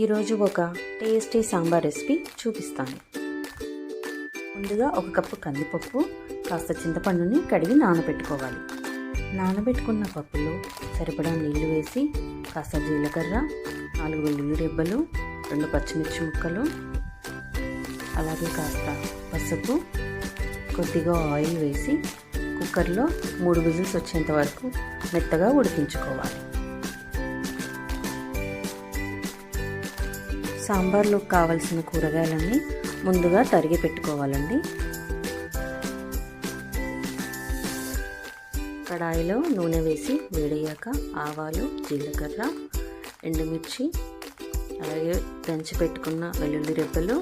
ఈరోజు ఒక tasty sambar recipe చూపిస్తాను. ముందుగా ఒక కప్పు కందిపప్పు, కాస్త చింతపండుని కడిగి నానబెట్టుకోవాలి. నానబెట్టుకున్న పప్పులో సరిపడా నీళ్లు వేసి కాస్త జీలకర్ర, 4 వెల్లుల్లి రెబ్బలు, 2 పచ్చిమిర్చి ముక్కలు, అలాగే కాస్త పసుపు, కొద్దిగా ఆయిల్ వేసి కుక్కర్లో 3 విజిల్స్ వచ్చేంత వరకు మెత్తగా ఉడికించుకోవాలి. సాంబార్లో కావలసిన కూరగాయలన్నీ ముందుగా తరిగి పెట్టుకోవాలండి. కడాయిలో నూనె వేసి వేడయ్యాక ఆవాలు, జీలకర్ర, ఎండుమిర్చి, అలాగే దంచి పెట్టుకున్న వెల్లుల్లి రెబ్బలు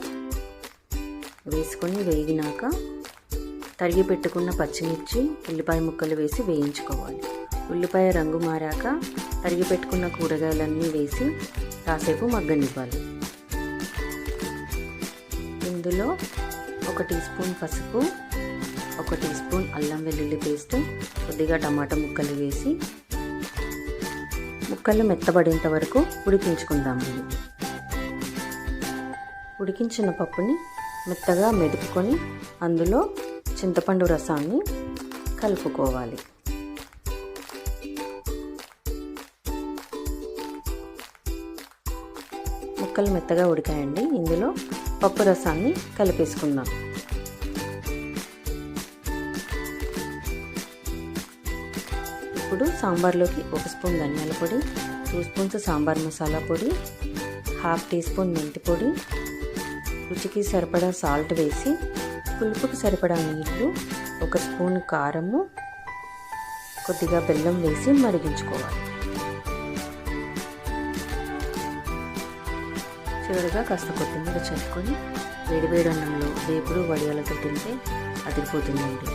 వేసుకొని వేగినాక తరిగి పెట్టుకున్న పచ్చిమిర్చి, ఉల్లిపాయ ముక్కలు వేసి వేయించుకోవాలి. ఉల్లిపాయ రంగు మారాక తరిగి పెట్టుకున్న కూరగాయలన్నీ వేసి కాసేపు మగ్గనివ్వాలి. ఇందులో 1 టీ స్పూన్ పసుపు, 1 టీ స్పూన్ అల్లం వెల్లుల్లి పేస్ట్, కొద్దిగా టమాటా ముక్కలు వేసి ముక్కలు మెత్తబడేంత వరకు ఉడికించుకుందాము. ఉడికించిన పప్పుని మెత్తగా మెదుపుకొని అందులో చింతపండు రసాన్ని కలుపుకోవాలి. ముక్కలు మెత్తగా ఉడికాయండి. ఇందులో పప్పు రసాన్ని కలిపేసుకుందాం. ఇప్పుడు సాంబార్లోకి 1 స్పూన్ ధనియాల పొడి, 2 స్పూన్స్ సాంబార్ మసాలా పొడి, 1/2 టీ స్పూన్ మెంతి పొడి, రుచికి సరిపడా సాల్ట్ వేసి పులుపుకి సరిపడా నీళ్లు, 1 స్పూన్ కారము, కొద్దిగా బెల్లం వేసి మరిగించుకోవాలి. చివరిగా కాస్త కొత్తిమీర చల్లుకొని వేడివేడి అన్నంలో వేపుడు వడియాలతో తింటే అదిరిపోతుందండి.